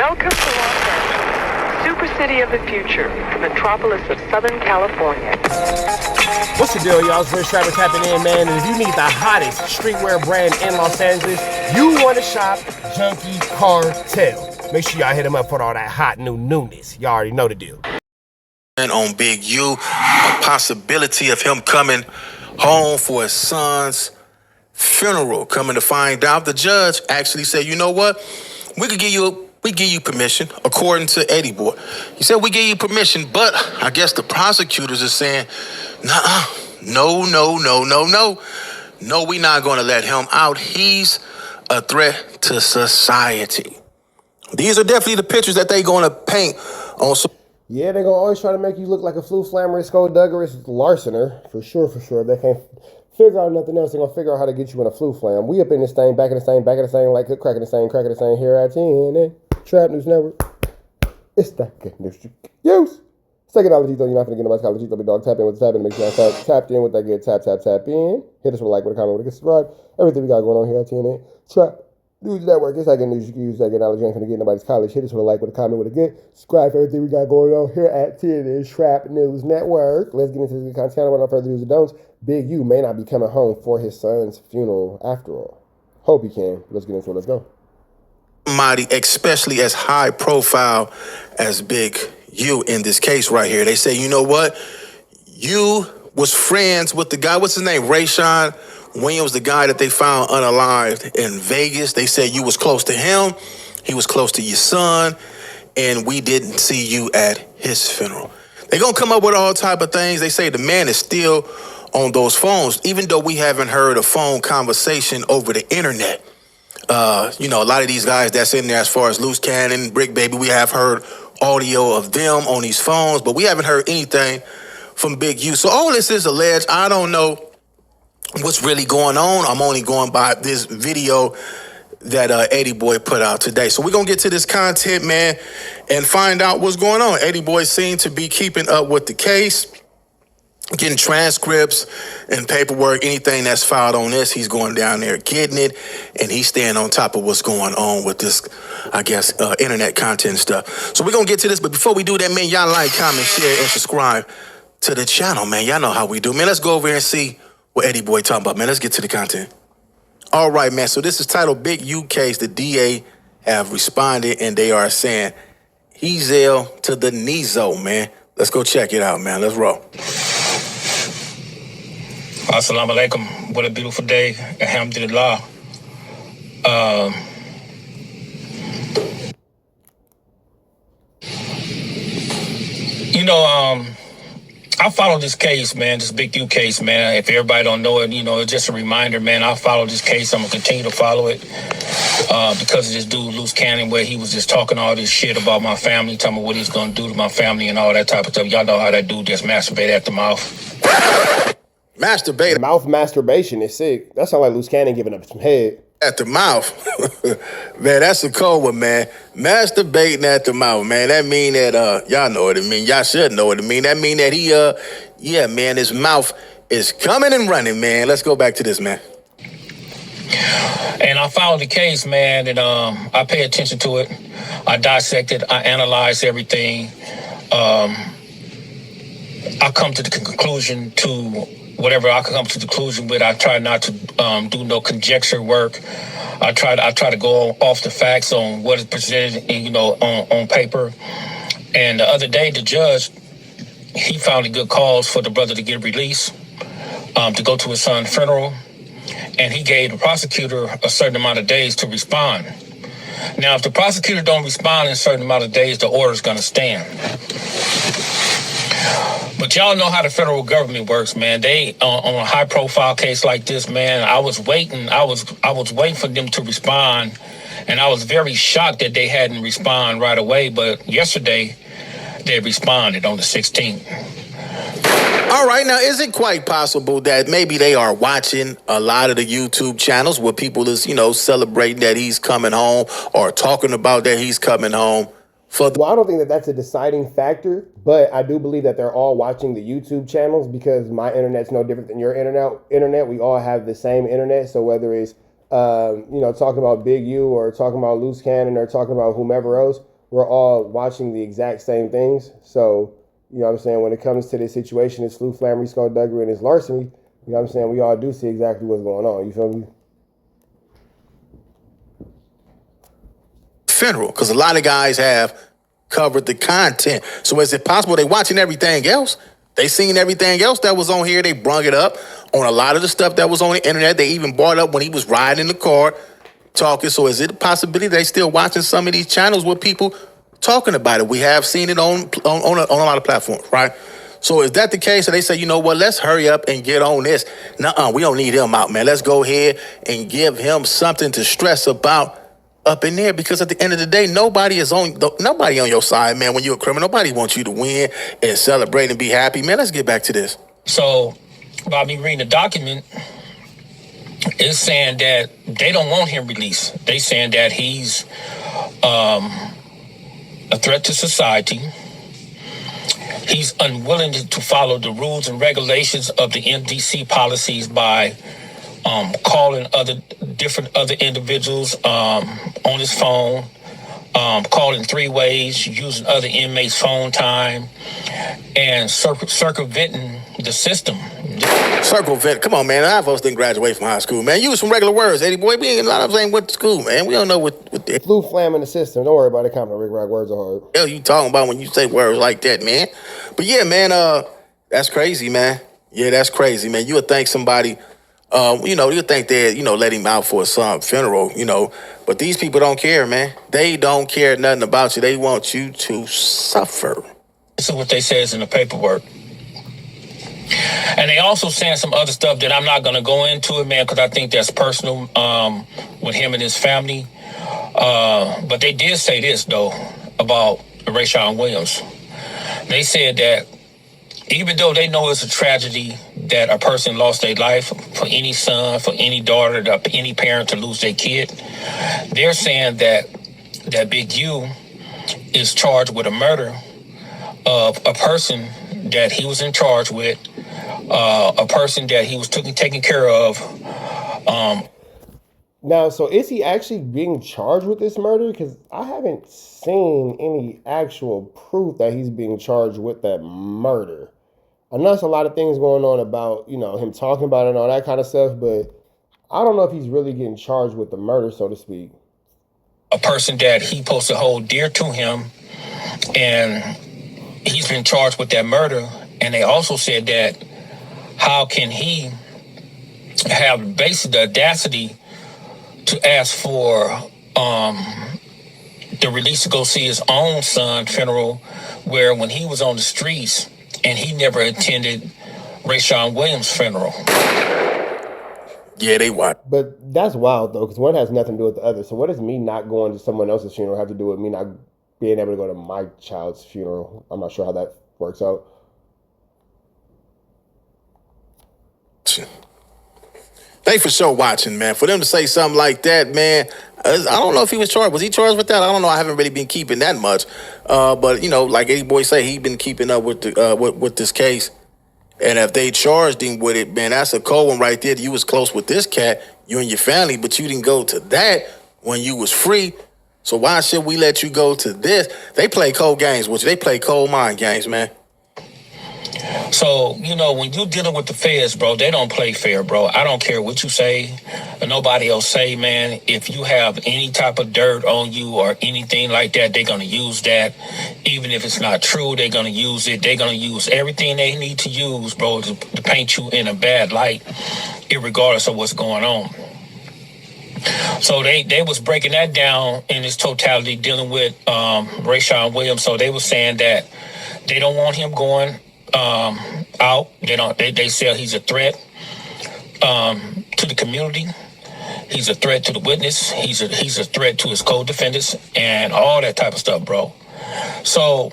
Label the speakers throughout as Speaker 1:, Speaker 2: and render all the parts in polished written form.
Speaker 1: Welcome to Los Angeles, super city of the future, the metropolis of Southern California.
Speaker 2: What's the deal, y'all? It's Rich Travis tapping in, man. And if you need the hottest streetwear brand in Los Angeles, you want to shop Junkie Cartel. Make sure y'all hit him up for all that hot new newness. Y'all already know the deal.
Speaker 3: On Big U, a possibility of him coming home for his son's funeral. Coming to find out, the judge actually said, you know what? We give you permission, according to Eddie Boy. He said, we give you permission, but I guess the prosecutors are saying, no, we're not going to let him out. He's a threat to society. These are definitely the pictures that they're going to paint on.
Speaker 2: Yeah, they're going to always try to make you look like a flu-flammerous, skullduggerous larcener. For sure. If they can't figure out nothing else, they're going to figure out how to get you in a flu-flam. We up in this thing, back in the same, like cracking the same, here at 10. Trap News Network. It's that good news you can use. Psychology, though, you're not going to get nobody's college. Big dog, tap in with the tap in. Make sure I tapped in with that good tap in. Hit us with a like, with a comment, with a subscribe. Everything we got going on here at 10. Trap News Network. It's that good news you can use. That good knowledge. You ain't going to get nobody's college. Hit us with a like, with a comment, with a good subscribe for everything we got going on here at 10. Trap News Network. Let's get into this good content. Without further do's and don'ts. Big U may not be coming home for his son's funeral after all. Hope he can. Let's get into it. Let's go.
Speaker 3: Somebody, especially as high profile as Big U in this case right here. They say, you know what? You was friends with the guy, what's his name? Rayshawn Williams, the guy that they found unalived in Vegas. They said you was close to him. He was close to your son. And we didn't see you at his funeral. They're going to come up with all type of things. They say the man is still on those phones, even though we haven't heard a phone conversation over the internet. A lot of these guys that's in there, as far as Loose Cannon, Brick Baby, we have heard audio of them on these phones, but we haven't heard anything from Big U. So all this is alleged. I don't know what's really going on. I'm only going by this video that Eddie Boy put out today. So we're going to get to this content, man, and find out what's going on. Eddie Boy seemed to be keeping up with the case, getting transcripts and paperwork, anything that's filed on this, he's going down there getting it, and he's staying on top of what's going on with this, I guess, internet content stuff. So we're going to get to this, but before we do that, man, y'all like, comment, share, and subscribe to the channel, man. Y'all know how we do. Man, let's go over here and see what Eddie Boy talking about, man. Let's get to the content. All right, man, so this is titled Big U Case. The DA have responded, and they are saying he's ill to the kneezo, man. Let's go check it out, man. Let's roll.
Speaker 4: Assalamu alaikum. What a beautiful day. Alhamdulillah. I follow this case, man, this Big U case, man. If everybody don't know it, it's just a reminder, man. I follow this case. I'm going to continue to follow it because of this dude, Loose Cannon, where he was just talking all this shit about my family, telling me what he's going to do to my family and all that type of stuff. Y'all know how that dude just masturbate at the mouth.
Speaker 3: Masturbate.
Speaker 2: Mouth masturbation is sick. That sounds like Loose Cannon giving up some head.
Speaker 3: At the mouth. Man, that's a cold one, man. Masturbating at the mouth, man. That mean that, y'all know what it mean. Y'all should know what it mean. That mean that he, man, his mouth is coming and running, man. Let's go back to this, man.
Speaker 4: And I follow the case, man, and I pay attention to it. I dissect it. I analyze everything. I come to the conclusion to whatever I come to the conclusion with. I try not to do no conjecture work. I try to go off the facts on what is presented, on paper. And the other day, the judge, he found a good cause for the brother to get released, to go to his son's funeral, and he gave the prosecutor a certain amount of days to respond. Now, if the prosecutor don't respond in a certain amount of days, the order's going to stand. But y'all know how the federal government works, man. They on a high-profile case like this, man. I was waiting. I was waiting for them to respond, and I was very shocked that they hadn't responded right away. But yesterday, they responded on the 16th.
Speaker 3: All right, now is it quite possible that maybe they are watching a lot of the YouTube channels where people is, celebrating that he's coming home or talking about that he's coming home?
Speaker 2: Well, I don't think that that's a deciding factor, but I do believe that they're all watching the YouTube channels because my internet's no different than your internet. We all have the same internet, so whether it's talking about Big U or talking about Loose Cannon or talking about whomever else, we're all watching the exact same things. So, you know what I'm saying, when it comes to this situation, it's flu, flammery, skullduggery, and it's larceny, you know what I'm saying, we all do see exactly what's going on. You feel me?
Speaker 3: Funeral, because a lot of guys have covered the content. So is it possible they watching everything else? They seen everything else that was on here. They brung it up on a lot of the stuff that was on the internet. They even brought up when he was riding in the car talking. So is it a possibility they still watching some of these channels with people talking about it? We have seen it on a lot of platforms, right? So is that the case? So they say, you know what, let's hurry up and get on this. Nuh-uh, we don't need him out, man. Let's go ahead and give him something to stress about up in there, because at the end of the day, nobody on your side, man. When you're a criminal, nobody wants you to win and celebrate and be happy, man. Let's get back to this.
Speaker 4: So, by me reading the document, it's saying that they don't want him released. They saying that he's a threat to society. He's unwilling to follow the rules and regulations of the NDC policies by calling other individuals on his phone, calling 3 ways, using other inmates' phone time, and circumventing the system.
Speaker 3: Circumvent. Come on, man. A lot of us didn't graduate from high school, man. Use some regular words, Eddie boy. We ain't a lot of us ain't went to school, man. We don't know what the
Speaker 2: Flu, flam in the system. Don't worry about it. Common Rick Rock words are hard.
Speaker 3: hell you talking about when you say words like that, man. But yeah, man, that's crazy, man. Yeah, that's crazy, man. You would think somebody, you think they'd, let him out for some funeral, But these people don't care, man. They don't care nothing about you. They want you to suffer.
Speaker 4: This is what they says in the paperwork. And they also saying some other stuff that I'm not going to go into it, man, because I think that's personal with him and his family. But they did say this, though, about Rayshawn Williams. They said that even though they know it's a tragedy that a person lost their life, for any son, for any daughter, any parent to lose their kid, they're saying that Big U is charged with a murder of a person that he was in charge with, a person that he was taking care of.
Speaker 2: Now, so is he actually being charged with this murder? Because I haven't seen any actual proof that he's being charged with that murder. I know there's a lot of things going on about, him talking about it and all that kind of stuff, but I don't know if he's really getting charged with the murder, so to speak.
Speaker 4: A person that he supposed to hold dear to him, and he's been charged with that murder. And they also said that how can he have basically the audacity to ask for the release to go see his own son's funeral, where when he was on the streets and he never attended Rayshawn Williams' funeral.
Speaker 3: Yeah, they what?
Speaker 2: But that's wild, though, because one has nothing to do with the other. So what does me not going to someone else's funeral have to do with me not being able to go to my child's funeral? I'm not sure how that works out.
Speaker 3: They for sure watching, man. For them to say something like that, man, I don't know if he was charged. Was he charged with that? I don't know. I haven't really been keeping that much. But, like Eddie Boy say, he been keeping up with the with this case. And if they charged him with it, man, that's a cold one right there. You was close with this cat, you and your family, but you didn't go to that when you was free. So why should we let you go to this? They play cold games with you. They play cold mind games, man.
Speaker 4: So, when you're dealing with the feds, bro, they don't play fair, bro. I don't care what you say or nobody else say, man. If you have any type of dirt on you or anything like that, they're going to use that. Even if it's not true, they're going to use it. They're going to use everything they need to use, bro, to paint you in a bad light, irregardless of what's going on. So they was breaking that down in its totality, dealing with Rayshawn Williams. So they were saying that they don't want him going out. They say he's a threat to the community. He's a threat to the witness. He's a threat to his co-defendants and all that type of stuff, bro. So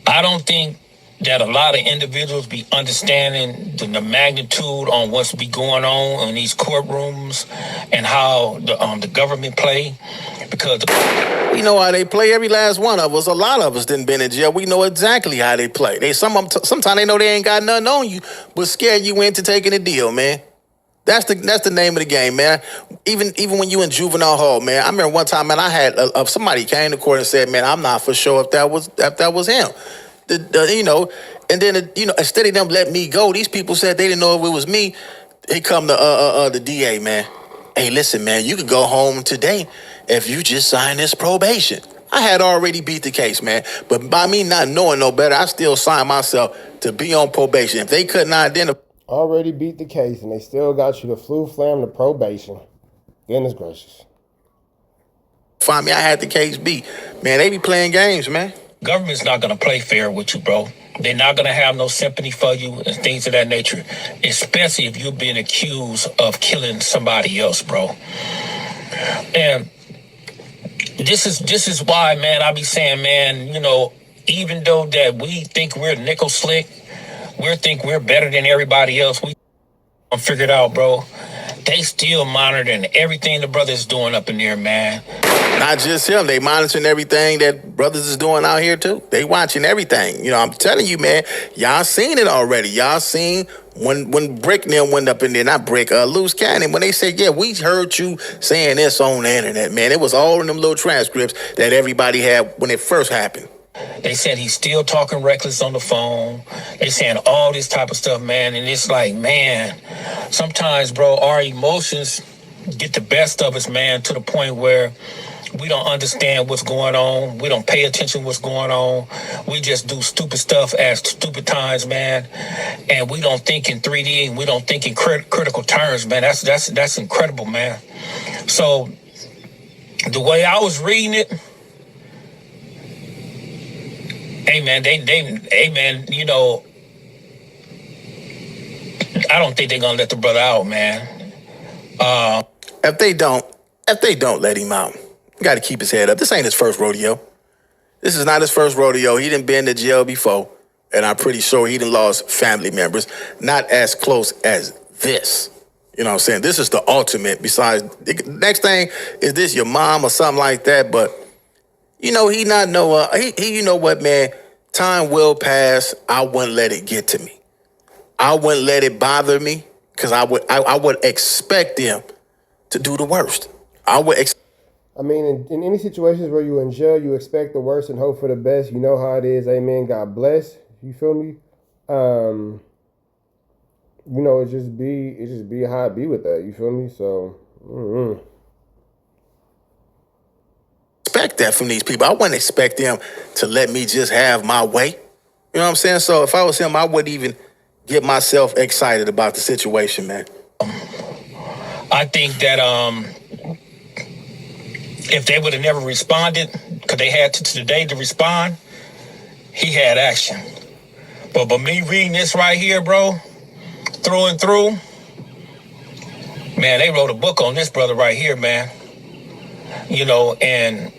Speaker 4: I don't think that a lot of individuals be understanding the magnitude on what's be going on in these courtrooms and how the government play, because
Speaker 3: we know how they play. Every last one of us, a lot of us didn't been in jail. We know exactly how they play. Sometimes they know they ain't got nothing on you, but scare you into taking a deal, man. That's the name of the game, man. Even when you in juvenile hall, man. I remember one time, man, I had somebody came to court and said, man, I'm not for sure if that was him. You know, and then you know, instead of them let me go, these people said they didn't know if it was me. They come to the DA, man. Hey, listen, man, you can go home today if you just sign this probation. I had already beat the case, man. But by me not knowing no better, I still signed myself to be on probation. If they couldn't identify.
Speaker 2: Already beat the case, and they still got you to flu flam to probation. Goodness gracious.
Speaker 3: Find me, I had the case beat. Man, they be playing games, man.
Speaker 4: Government's not going to play fair with you, bro. They're not going to have no sympathy for you and things of that nature, especially if you're being accused of killing somebody else, bro. And this is why, man, I be saying, man, you know, even though that we think we're nickel slick, we think we're better than everybody else, we figured out, bro, they still monitoring everything the brother's doing up in there, man.
Speaker 3: Not just him, they monitoring everything that brothers is doing out here too. They watching everything. You know, I'm telling you, man, y'all seen it already. Y'all seen when Brick and them went up in there, not Brick, Loose Cannon, when they said, yeah, we heard you saying this on the internet, man. It was all in them little transcripts that everybody had when it first happened.
Speaker 4: They said he's still talking reckless on the phone. They saying all this type of stuff, man. And it's like, man, sometimes, bro, our emotions get the best of us, man, to the point where we don't understand what's going on. We don't pay attention to what's going on. We just do stupid stuff at stupid times, man. And we don't think in 3D and we don't think in critical terms, man. That's incredible, man. So the way I was reading it, hey man, you know, I don't think they're gonna let the brother out, man.
Speaker 3: If they don't let him out, you got to keep his head up. This ain't his first rodeo. This is not his first rodeo. He done been to jail before, and I'm pretty sure he done lost family members, not as close as this. You know what I'm saying? This is the ultimate. Besides, the next thing is this your mom or something like that, but. You know, he not know, you know what, man, time will pass. I wouldn't let it get to me. I wouldn't let it bother me because I would expect them to do the worst. I
Speaker 2: mean, in any situations where you're in jail, you expect the worst and hope for the best. You know how it is. Amen. God bless. You feel me? You know, it just be how it be with that. You feel me? So,
Speaker 3: expect that from these people. I wouldn't expect them to let me just have my way. You know what I'm saying? So if I was him, I wouldn't even get myself excited about the situation, man.
Speaker 4: I think that if they would have never responded, because they had today to respond, he had action. But me reading this right here, bro, through and through, man, they wrote a book on this brother right here, man. You know, and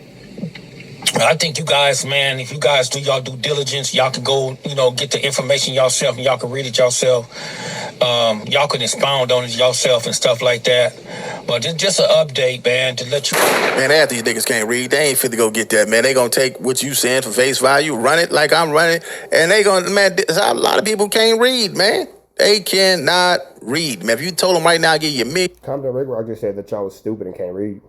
Speaker 4: I think you guys, man, if you guys do y'all due diligence, y'all can go, you know, get the information yourself and y'all can read it yourself. Y'all can expound on it yourself and stuff like that. But it's just an update, man, to let you.
Speaker 3: Man, half these niggas can't read. They ain't fit to go get that, man. They gonna take what you saying for face value, run it like I'm running, and they gonna, man, a lot of people can't read, man. They cannot read. Man, if you told them right now, I'll give you a
Speaker 2: Compton Rick Rock just said that y'all was stupid and can't read.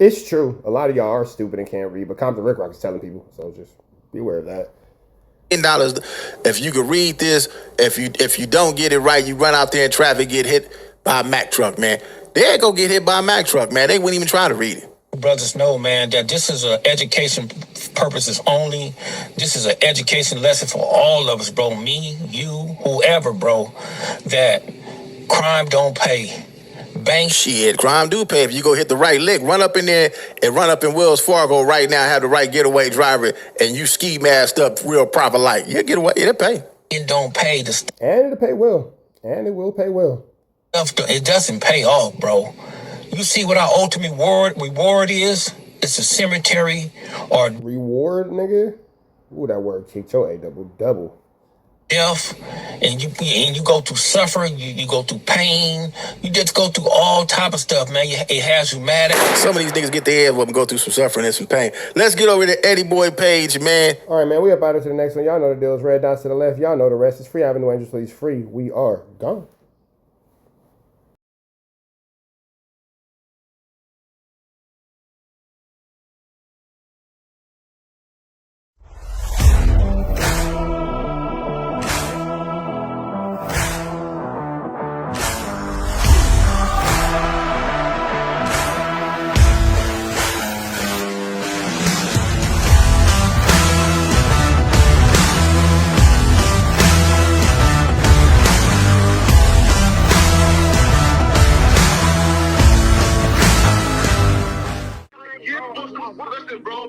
Speaker 2: It's true. A lot of y'all are stupid and can't read, but Compton Rick Rock is telling people, so just be aware of that.
Speaker 3: $10 if you could read this. If you don't get it right, you run out there in traffic, get hit by a Mack truck, man. They'll go get hit by a Mack truck, man. They wouldn't even try to read it.
Speaker 4: Brothers know, man, that this is an education purposes only. This is an education lesson for all of us, bro. Me, you, whoever, bro. That crime don't pay. Bank
Speaker 3: shit, crime do pay. If you go hit the right lick, run up in there and run up in Wells Fargo right now, have the right getaway driver, and you ski masked up real proper like, you get away, it'll pay.
Speaker 4: It don't pay the
Speaker 2: and it'll pay well. And it will pay well.
Speaker 4: It doesn't pay off, bro. You see what our ultimate reward is? It's a cemetery or
Speaker 2: reward, nigga. Ooh, that word kicked your double.
Speaker 4: Death, and you go through suffering, you go through pain, you just go through all type of stuff, man. It has you mad at.
Speaker 3: Some of these niggas get their head up and go through some suffering and some pain. Let's get over to Eddie Boy Page, man.
Speaker 2: All right, man, we up out into the next one. Y'all know the deal is red dots to the left. Y'all know the rest is free. Avenue Angels, please free. We are gone.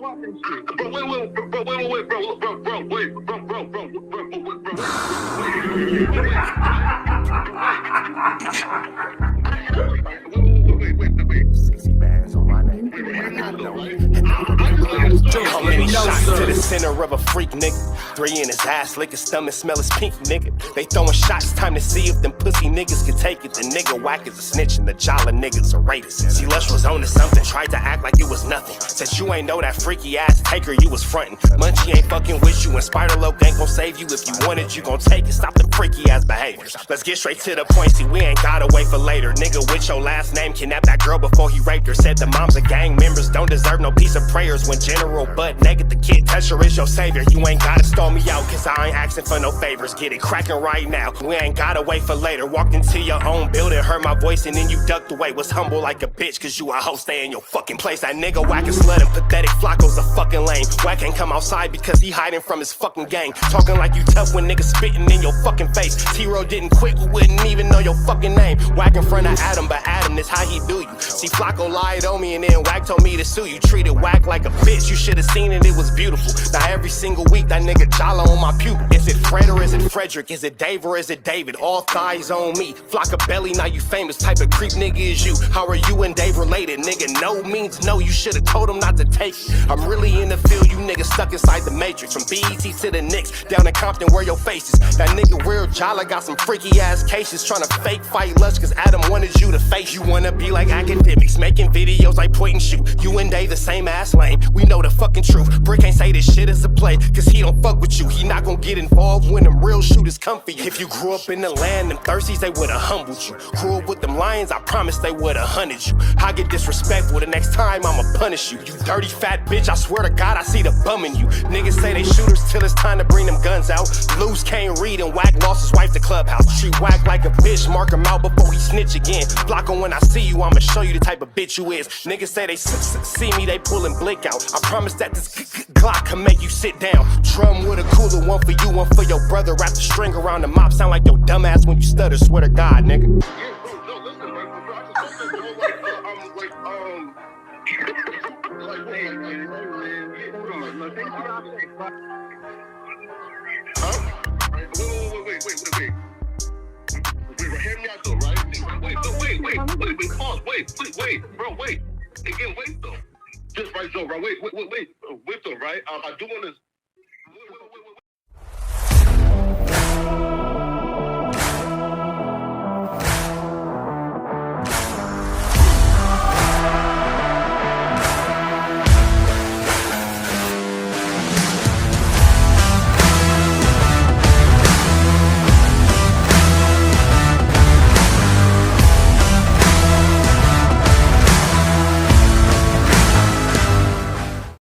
Speaker 5: How many shots to the center of a freak, nigga? 3 in his ass, lick his stomach, smell his pink, nigga. They throwing shots, time to see if them pussy niggas can take it. The nigga whack is a snitch and the jolly niggas are rapists. See, Lush was on to something, tried to act like it was nothing. Said you ain't know that freaky ass taker you was frontin'. Munchie ain't fucking with you and Spider-Loc ain't gon' save you. If you want it, you gon' take it. Stop the freaky ass behaviors. Let's get straight to the point, see, we ain't gotta wait for later. Nigga with your last name kidnapped that girl before he raped her. Said the moms of gang members don't deserve no piece of prayers. When General Butt naked, the kid Tesher is your savior. You ain't gotta stall me out, cause I ain't asking for no favors. Get it cracking right now, we ain't gotta wait for later. Walked into your own building, heard my voice and then you ducked away. Was humble like a bitch, cause you a hoe, stay in your fucking place. That nigga whack and slut and pathetic, Flacco's a fucking lame. Whack ain't come outside because he hiding from his fucking gang. Talking like you tough when niggas spitting in your fucking face. T-Row didn't quit, we wouldn't even know your fucking name. Whack in front of Adam, but Adam, this how he do you. See, Flacco lied on me and then Whack told me to sue you. Treated Whack like a bitch, you should've seen it, it was beautiful. Now every single week that nigga jolly on my pupil. Is it Fred or is it Frederick? Is it Dave or is it David? All thighs on me. Flock of belly, now you famous. Type of creep nigga is you. How are you and Dave related? Nigga, no means no. You should've told him not to take it. I'm really in the field, you niggas stuck inside the matrix. From BET to the Knicks, down in Compton where your face is. That nigga real jolly got some freaky ass cases. Tryna fake fight Lush cause Adam wanted you to face. You wanna be like academics, making videos like point and shoot. You and Dave the same ass lane. We know the fucking truth. Brick ain't say this shit is a play, cause he don't fuck with you. He not gon' get involved when them real shooters come for you. If you grew up in the land, them thirsties, they would've humbled you. Grew up with them lions, I promise they would've hunted you. I get disrespectful, the next time I'ma punish you. You dirty fat bitch, I swear to God I see the bum in you. Niggas say they shooters till it's time to bring them guns out. Lose can't read and Whack lost his wife to Clubhouse. Treat Whack like a bitch, mark him out before he snitch again. Flocko, when I see you, I'ma show you the type of bitch you is. Niggas say they see me, they pullin' blick out. I promise that this Glock can make you sit down. Drum with a cooler, one for you, one for your brother. Wrap the string around the mop, sound like your dumb ass when you stutter. Swear to God, nigga.
Speaker 6: Hear me out though, right? Wait, pause, wait, bro, wait. Again, wait though. Just right, Joe, right? Wait though, right? I do want to